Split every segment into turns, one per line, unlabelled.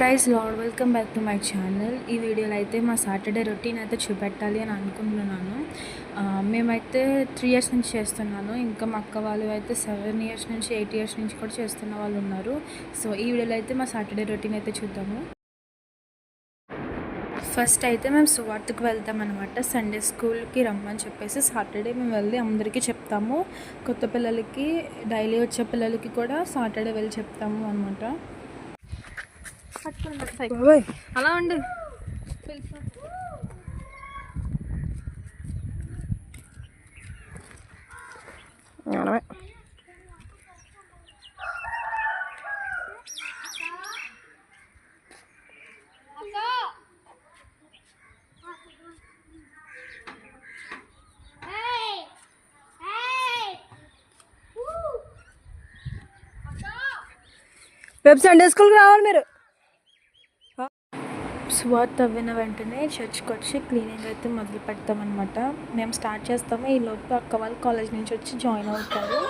Praise lord, welcome back to my channel. ఈ వీడియోలో అయితే మా సాటర్డే రొటీన్ అయితే చూపెట్టాలి అని అనుకుంటున్నాను. మేమైతే 3 years నుంచి చేస్తున్నాను. ఇంకా మా అక్క వాళ్ళు అయితే 7 years నుంచి 8 years నుంచి కూడా చేస్తున్న వాళ్ళు ఉన్నారు. సో ఈ వీడియోలో అయితే మా సాటర్డే రొటీన్ అయితే చూద్దాము. ఫస్ట్ అయితే మేము సువార్తకు వెళ్తామన్నమాట. సండే స్కూల్కి రమ్మని చెప్పేసి సాటర్డే మేము వెళ్ళి అందరికీ చెప్తాము. కొత్త పిల్లలకి, డైలీ వచ్చే పిల్లలకి కూడా సాటర్డే వెళ్ళి చెప్తాము అనమాట. అలా ఉండు.
రేపు సండే స్కూల్కి రావాలి మీరు.
స్వాత్ అవ్విన వెంటనే చర్చ్కి వచ్చి క్లీనింగ్ అయితే మొదలు పెడతామన్నమాట. మేము స్టార్ట్ చేస్తాము, ఈ లోపు అక్క వాళ్ళు కాలేజ్ నుంచి వచ్చి జాయిన్ అవుతారు.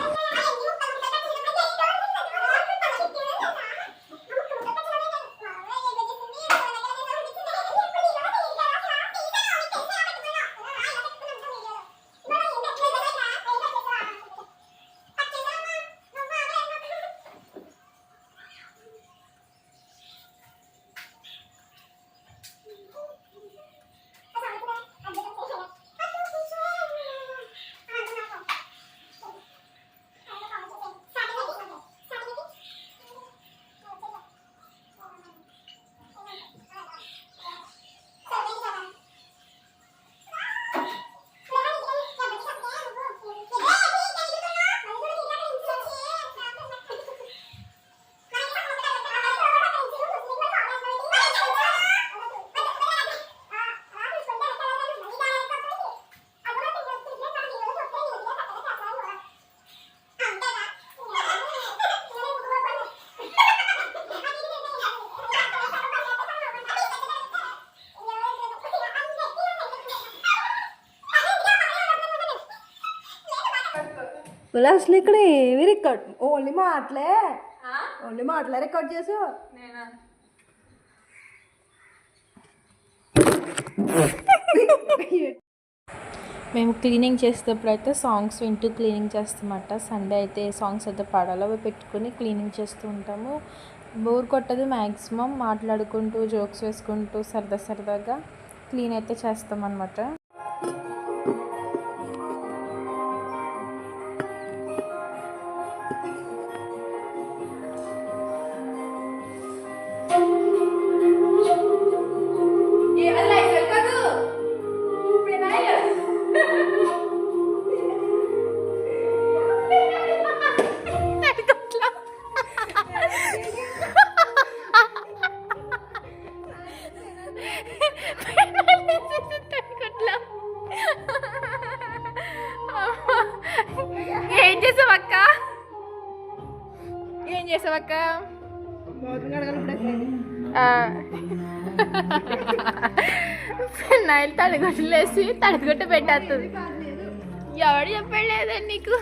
అసలు ఇక్కడ ఏమి రికార్డ్, ఓన్లీ మాటలే రికార్డ్ చేసావు.
మేము క్లీనింగ్ చేసేటప్పుడు అయితే సాంగ్స్ వింటూ క్లీనింగ్ చేస్తామన్నమాట. సండే అయితే ఏ సాంగ్స్ అయితే పాడాలో అవి పెట్టుకుని క్లీనింగ్ చేస్తూ ఉంటాము. బోర్ కొట్టదు, మ్యాక్సిమం మాట్లాడుకుంటూ జోక్స్ వేసుకుంటూ సరదాగా క్లీన్ అయితే చేస్తామన్నమాట. ఏం చేసావక్క? నైల్ తడిగొట్టలేసి తడిగొట్ట పెట్టేస్తుంది. ఎవడు చెప్పలేదండి నీకు?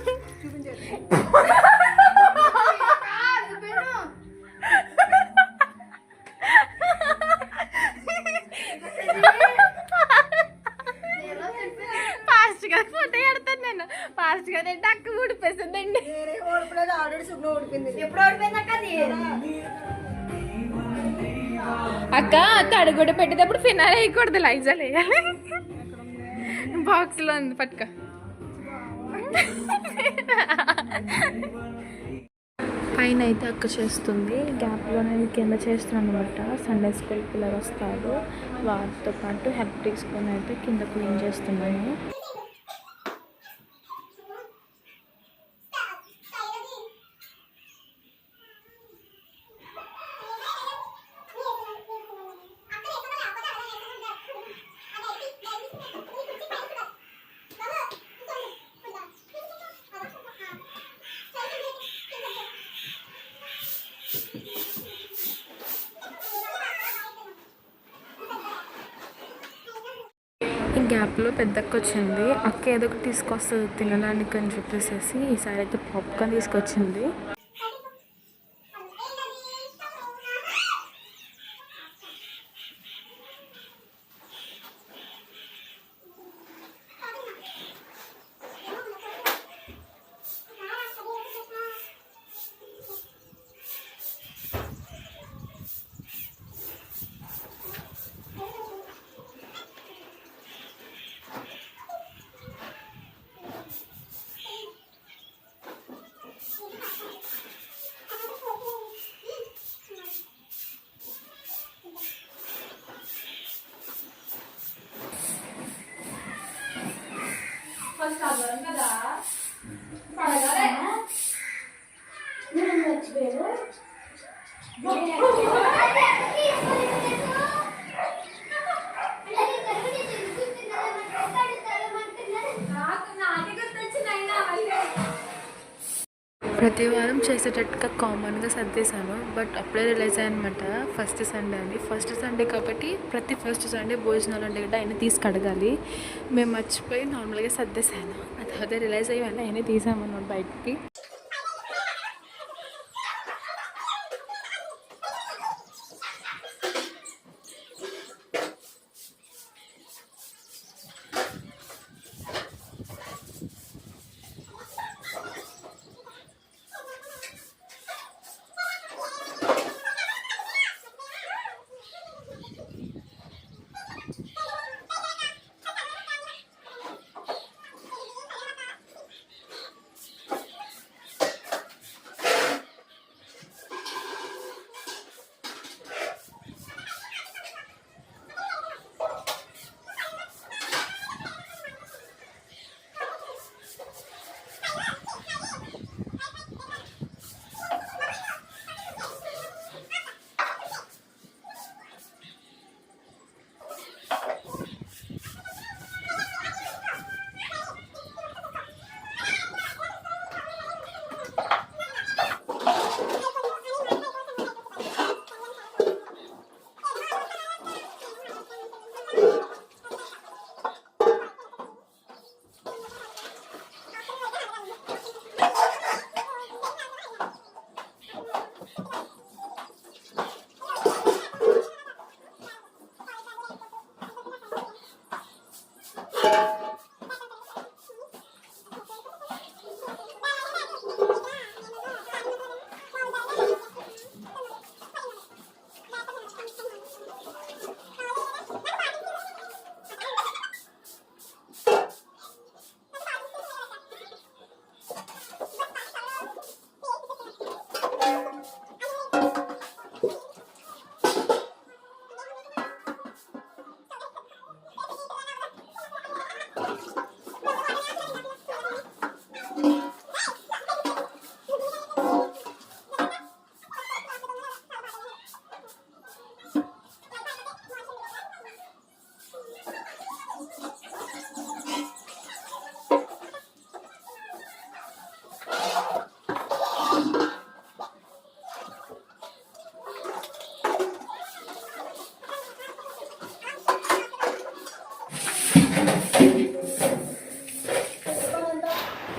ఫాస్ట్గా ఫోటో ఎడతాను నేను. ఫాస్ట్గా నేను అక్క ఊడిపేస్తుందండి. అక్క తడిగుడ్డ పెట్టేటప్పుడు ఫినాయిల్ వేయకూడదు, లైజాల్ వేయాలి. బాక్స్లో ఉంది, పట్టుక. పైన అయితే అక్క చేస్తుంది, గ్యాప్లో నేను కింద చేస్తున్నాను అనమాట. సండే స్కూల్ పిల్లలు వస్తారు, వాటితో పాటు హెల్ప్ తీసుకొని అయితే కింద క్లీన్ చేస్తున్నాను. ఈ గ్యాప్లో పెద్దక్క వచ్చింది. అక్క ఏదో ఒకటి తీసుకొస్తుంది తినడానికి అని చెప్పేసి ఈసారి అయితే పాప్కార్న్ తీసుకొచ్చింది. ప్రతి వారం చేసేటట్టుగా కామన్గా సర్దేశాను, బట్ అప్పుడే రిలైజ్ అయ్యానమాట ఫస్ట్ సండే అని. ఫస్ట్ సండే కాబట్టి ప్రతి ఫస్ట్ సండే భోజనాలు అంటే కూడా ఆయన తీసి కడగాలి. మేము మర్చిపోయి నార్మల్గా సర్దేశాను. ఆ తర్వాత రిలైజ్ అయ్యాను ఆయన తీసామన్నమాట బయటికి.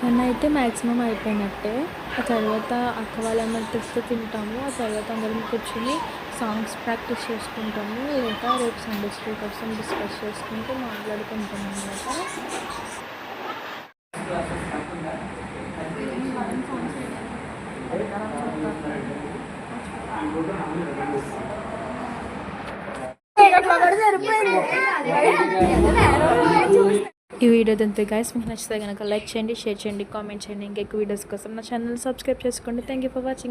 అన్న అయితే మ్యాక్సిమం అయిపోయినట్టే. ఆ తర్వాత అక్క వాళ్ళందరూ తెస్తే తింటాము. ఆ తర్వాత అందరం కూర్చొని సాంగ్స్ ప్రాక్టీస్ చేసుకుంటాము, లేదా రేపు సండే స్కూల్ కోసం డిస్కస్ చేసుకుంటూ మాట్లాడుకుంటాము అన్నమాట. ఈ వీడియో అంతే గైస్. మీకు నచ్చితే కనుక లైక్ చేయండి, షేర్ చేయండి, కామెంట్ చేయండి. ఇంకా ఎక్కువ వీడియోస్ కోసం నా ఛానల్ సబ్స్క్రైబ్ చేసుకోండి. Thank you for watching.